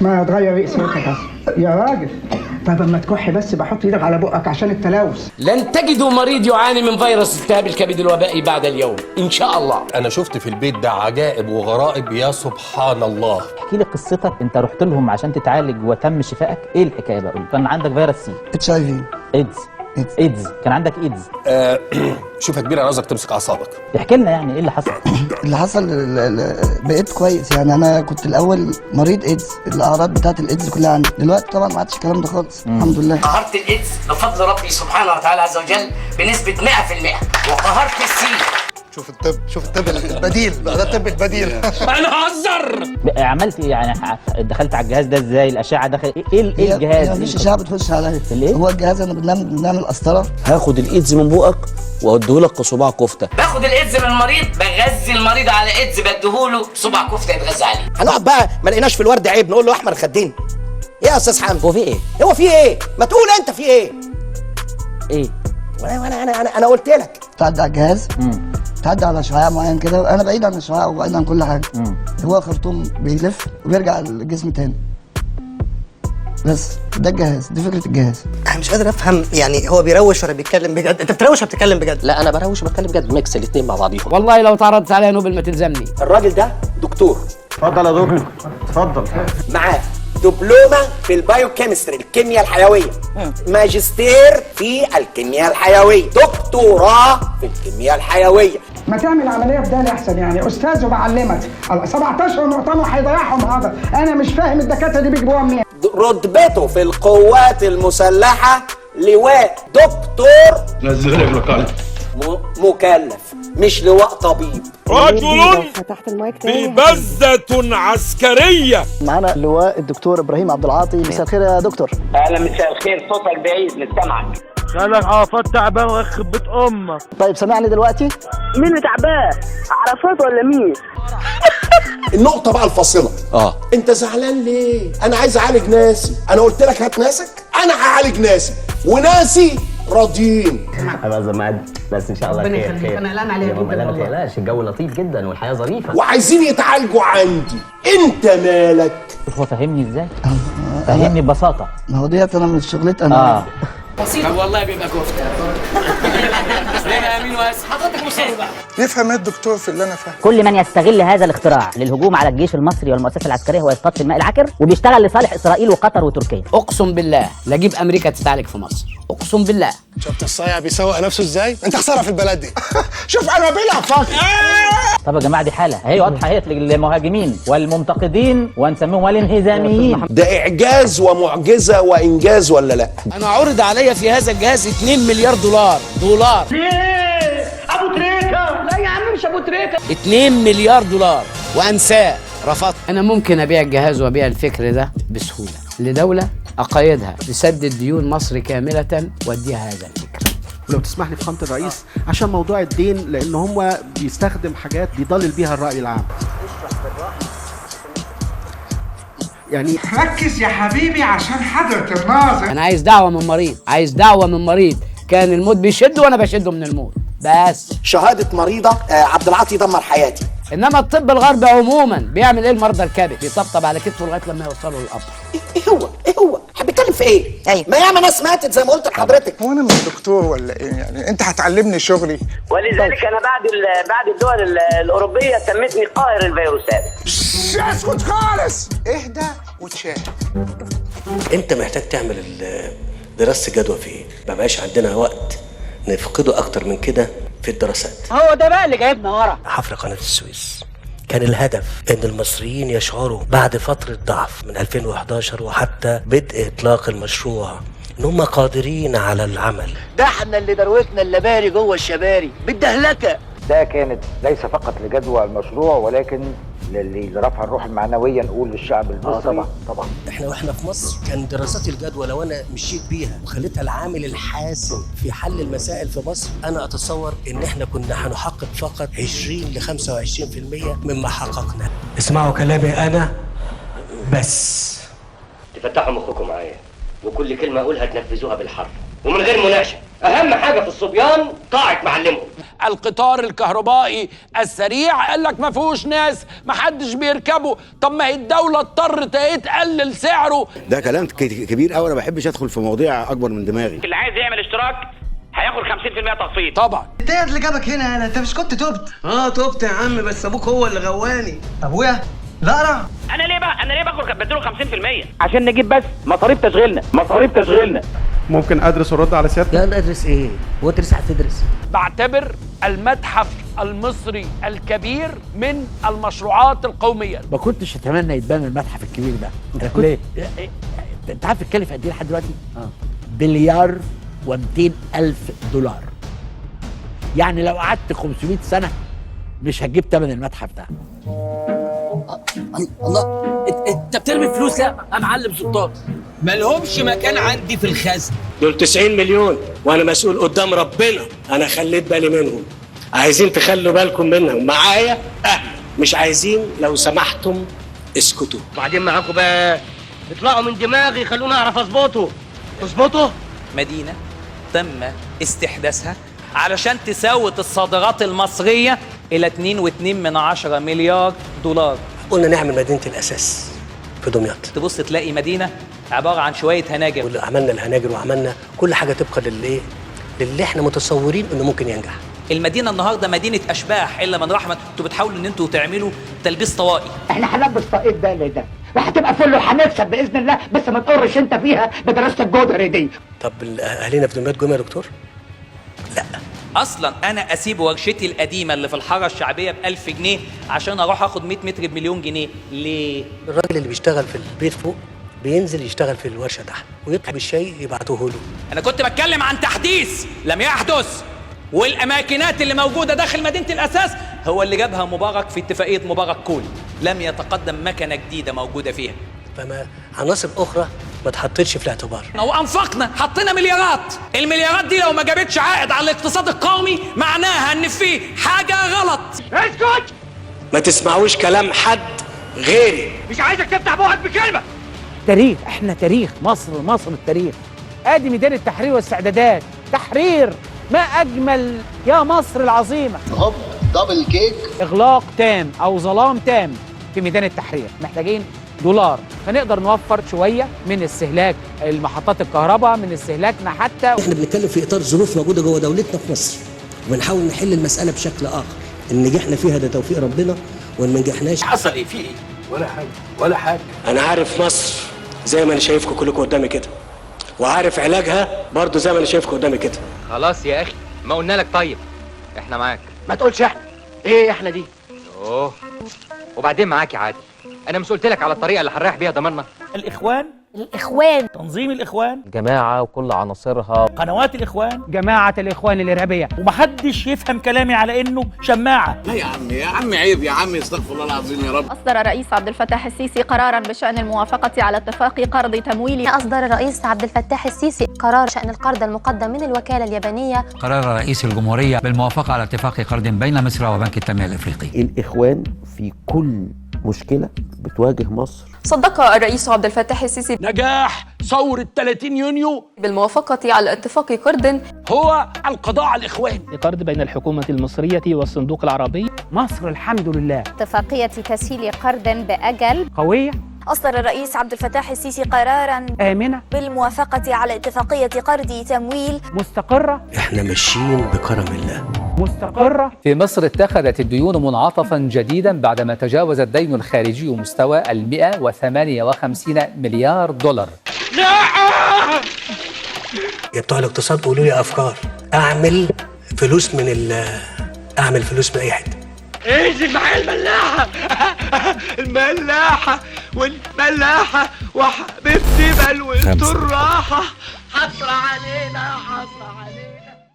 ما تغير رئيس يا راجل. طب اما تكح بس بحط ايدك على بقك عشان التلوث. لن تجدوا مريض يعاني من فيروس التهاب الكبد الوبائي بعد اليوم ان شاء الله. انا شفت في البيت ده عجائب وغرائب يا سبحان الله. احكي لي قصتك، انت رحت لهم عشان تتعالج وتم شفائك، ايه الحكايه بقى؟ كان عندك فيروس سي، HIV، ايدز، كان عندك ايدز. شوف يا كبير، انا عاوزك تمسك اعصابك. احكي لنا يعني ايه اللي حصل. اللي حصل بقيت كويس يعني. انا كنت الاول مريض ايدز، الاعراض بتاعت الايدز كلها عندي. دلوقتي طبعا ما عادش الكلام ده خالص. الحمد لله. قهرت الايدز بفضل ربي سبحانه وتعالى عز وجل بنسبه 100%، وقهرت السي. شوف الطب البديل بقى، ده الطب البديل. انا هزر. عملت ايه يعني؟ دخلت على الجهاز ده ازاي؟ الاشعه دخل ايه الجهاز؟ مفيش اشعه بتخش عليا. ليه؟ هو الجهاز انا بنعمل قسطره. هاخد الايدز من بوقك واديهولك كصباع كفته. باخد الايدز من المريض، بغذي المريض على ايدز، بديهوله صباع كفته يتغذى عليه. هنقعد بقى ما لقيناش في الورد عيب نقول له احمر خدين؟ ايه يا استاذ حمد؟ هو في ايه؟ ما تقول انت في ايه؟ انا قلت لك تعدي على الجهاز، تعدي على شعاع معين كده. انا بعيد عن الشعاع وبعيد عن كل حاجه. هو خرطوم بيلف وبيرجع الجسم تاني. بس ده الجهاز، دي فكره الجهاز. انا مش قادر افهم يعني، هو بيروش ولا بيتكلم بجد؟ انت بتروش ولا بتتكلم بجد؟ لا انا بروش وبتكلم بجد، ميكس الاثنين مع بعضيهم. والله لو تعرضت عليا نوبل ما تلزمني. الراجل ده دكتور. اتفضل يا دكتور، اتفضل. معاه دبلومه في البايوكيمستري، الكيمياء الحيويه، ماجستير في الكيمياء الحيويه، دكتوراه في الكيمياء الحيويه. ما تعمل عمليه بدالي احسن يعني. استاذ وبعلمك 17 مؤتمر هيضيعهم هذا. انا مش فاهم الدكاتره دي بيجيبوها منين. رتبته في القوات المسلحه لواء دكتور. نزل رجلك مكلف، مش لواء طبيب. رجل ببزة عسكرية. معانا اللواء الدكتور ابراهيم عبد العاطي. مساء الخير يا دكتور. اهلا، مساء الخير. صوتك بعيد مش سامعك. قالك عرفات تعبان ويخرب بيت امك. طيب سامعني دلوقتي؟ مين اللي تعبان؟ عرفات ولا مين؟ النقطة بقى الفاصلة. انت زعلان ليه؟ انا عايز اعالج ناسي. انا قلت لك هات ناسك، انا هعالج ناسي وناسي راضيين. هبقى زمان بس ان شاء الله خير. انا قلقان عليها جدا والله. ما تقلقش، الجو لطيف جدا والحياه ظريفه. وعايزين يتعالجوا عندي. انت مالك؟ هو فهمني ازاي؟ فهمني ببساطه. ما هو ديت انا من شغلتي انا. طب والله بيبقى كفته. امين واسف. حضرتك مصر بقى. يفهم ايه الدكتور في اللي انا فاهمه؟ كل من يستغل هذا الاختراع للهجوم على الجيش المصري والمؤسسه العسكريه هو يصطاد في الماء العكر وبيشتغل لصالح اسرائيل وقطر وتركيا. اقسم بالله لا اجيب امريكا تتعالج في مصر، اقسم بالله. شفت الصايع بيسوق نفسه ازاي؟ انت خساره في البلد دي. شوف انا بيلعب فاكر. طب يا جماعه دي حاله هي واضحه اهي للمهاجمين والمنتقدين ونسميهم الانهزاميين. ده اعجاز ومعجزة وانجاز ولا لا؟ انا عرض عليا في هذا الجهاز 2 مليار دولار. ليه؟ ابو تريكه؟ لا يا عم مش ابو تريكه. 2 مليار دولار وانساه، رفضت. انا ممكن ابيع الجهاز وابيع الفكر ده بسهوله لدوله اقيدها تسدد ديون مصر كامله واديها هذا الفكر. ولو تسمح لي فخامة الرئيس عشان موضوع الدين، لان هو بيستخدم حاجات بيضلل بيها الرأي العام. يعني ركز يا حبيبي عشان حضرة الناظر. انا عايز دعوه من مريض، كان الموت بيشده وانا بشده من الموت بس. شهاده مريضه عبد العاطي دمر حياتي. انما الطب الغربي عموما بيعمل ايه المرضى الكبد؟ بيطبطب على كتفه لغايه لما يوصلوا للقبر. ايه هو بيتكلم في ايه؟ ايوه ما ياما ناس ماتت زي ما قلت لحضرتك. هو انا مش دكتور ولا ايه يعني؟ انت هتعلمني شغلي. ولذلك انا بعد الدول الاوروبيه سمتني قاهر الفيروسات. اسكت خالص، اهدى وتشاهد. انت محتاج تعمل دراسه جدوى في ايه؟ ما بقاش عندنا وقت نفقده اكتر من كده في الدراسات. هو ده بقى اللي جايبنا ورا. حفر قناه السويس كان الهدف ان المصريين يشعروا بعد فتره ضعف من 2011 وحتى بدء اطلاق المشروع ان هم قادرين على العمل. ده احنا اللي دروتنا اللباري جوه الشباري بالدهلكه. ده كانت ليس فقط لجدوى المشروع ولكن لرفع الروح المعنويه نقول للشعب المصري. طبعا احنا واحنا في مصر كان دراسات الجدوى لو انا مشيت بيها وخليتها العامل الحاسم في حل المسائل في مصر، انا اتصور ان احنا كنا هنحقق فقط 20 ل 25% مما حققنا. اسمعوا كلامي انا بس. تفتحوا مخكم معايا وكل كلمه اقولها تنفذوها بالحرف ومن غير مناقشه. اهم حاجه في الصبيان طاعه معلمهم. القطار الكهربائي السريع قال لك ما فيهوش ناس، ما حدش بيركبه. طب ما هي الدوله اضطرت اهي تقلل سعره. ده كلام كبير قوي، انا ما بحبش ادخل في مواضيع اكبر من دماغي. اللي عايز يعمل اشتراك هياخد 50% تخفيض. طبعا. انت ايه اللي جابك هنا؟ انت مش كنت تبت؟ تبت يا عم، بس ابوك هو اللي غواني. ابويا؟ لا انا ليه باخد بديله 50%؟ عشان نجيب بس مصاريف تشغيلنا. ممكن ادرس وارد على سيادتك؟ لا ادرس ايه؟ هو انت لسه هتدرس؟ بعتبر المتحف المصري الكبير من المشروعات القوميه. ما كنتش اتمنى يتبنى المتحف الكبير ده. ليه؟ انت عارف الكلف قد ايه لحد دلوقتي؟ بليار $200,000. يعني لو قعدت 500 سنه مش هتجيب ثمن المتحف ده. الله، انت بترمي فلوس يا معلم سلطان. مالهمش مكان عندي في الخزن. دول 90 مليون وانا مسؤول قدام ربنا، انا خليت بالي منهم. عايزين تخلوا بالكم منهم، معايا اهلا، مش عايزين لو سمحتم اسكتوا. وبعدين معاكم بقى، اطلعوا من دماغي خلوني اعرف اظبطه. مدينة تم استحداثها علشان تساوت الصادرات المصرية إلى 2.2 مليار دولار. قلنا نعمل مدينه الاساس في دمياط. تبص تلاقي مدينة عبارة عن شوية هناجر. عملنا الهناجر وعملنا كل حاجه طبقا للي احنا متصورين انه ممكن ينجح. المدينة النهاردة مدينة أشباح إلا من رحمة. انتوا بتحاولوا إن انتوا تعملوا تلبيس طوائي. احنا هنلبس طاقية ده لده، وهتبقى فل وهنكسب باذن الله، بس ما تقرش انت فيها بدراسه الجدري دي. طب اهالينا في دمياط جم يا دكتور؟ لا. أصلا أنا أسيب ورشتي القديمة اللي في الحارة الشعبية ب1000 جنيه عشان أروح آخد 100 متر بمليون جنيه. ليه؟ الراجل اللي بيشتغل في البيت فوق بينزل يشتغل في الورشه تحت ويطلب الشاي يبعتوه له. أنا كنت بتكلم عن تحديث لم يحدث، والأماكنات اللي موجودة داخل مدينة الأساس هو اللي جابها مبارك في اتفاقية مبارك كول. لم يتقدم مكنة جديدة موجودة فيها. فما عناصر أخرى ما تحطتش في الاعتبار. وأنفقنا، حطينا مليارات. المليارات دي لو ما جابتش عائد على الاقتصاد القومي معناها إن في حاجة غلط. اسكت! ما تسمعوش كلام حد غيري. مش عايزك تفتح بوقك بكلمه. تاريخ، احنا تاريخ مصر التاريخ. ادي ميدان التحرير والاستعدادات. تحرير، ما اجمل يا مصر العظيمه. هوب دبل كيك. اغلاق تام او ظلام تام في ميدان التحرير. محتاجين $، فنقدر نوفر شويه من استهلاك المحطات الكهرباء، من استهلاكنا حتى. احنا بنتكلم في اطار ظروف موجوده جوه دولتنا في مصر، وبنحاول نحل المساله بشكل اخر. ان نجحنا فيها ده توفيق ربنا، وان ما نجحناش حصل ايه؟ في ايه؟ ولا حاجه. انا عارف مصر زي ما انا شايفكم كلكم قدامي كده، وعارف علاجها برضه زي ما انا شايفكم قدامي كده. خلاص يا اخي، ما قلنا لك طيب احنا معاك. ما تقولش احنا. ايه احنا دي؟ وبعدين معاك يا عادل. انا مش قلت لك على الطريقه اللي هنريح بيها ضميرنا؟ الإخوان، تنظيم الاخوان، جماعة وكل عناصرها، قنوات الاخوان، جماعه الاخوان الارهابيه. ومحدش يفهم كلامي على انه شماعه. لا يا عم عيب يا عم، استغفر الله العظيم يا رب. أصدر الرئيس عبد الفتاح السيسي قرارا بشأن الموافقة على اتفاق قرض تمويلي. أصدر الرئيس عبد الفتاح السيسي قرار شأن القرض المقدم من الوكالة اليابانية. قرار رئيس الجمهورية بالموافقة على اتفاق قرض بين مصر وبنك التنمية الأفريقي. الإخوان في كل مشكلة بتواجه مصر. صدق الرئيس عبد الفتاح السيسي نجاح ثورة 30 يونيو بالموافقة على اتفاق قرض هو القضاء على الإخوان. قرض بين الحكومة المصرية والصندوق العربي. مصر الحمد لله اتفاقية تسهيل قرض بأجل قويه. أصدر الرئيس عبد الفتاح السيسي قرارا آمنة بالموافقة على اتفاقية قرض تمويل مستقرة. احنا ماشيين بكرم الله. مستقرة. في مصر اتخذت الديون منعطفا جديدا بعدما تجاوز الدين الخارجي مستوى $158 مليار. يا بتوع الاقتصاد قولوا لي افكار اعمل فلوس من اي حته. انزل معايا الملاحة وحبيبتي بلوة الراحة. حصر علينا.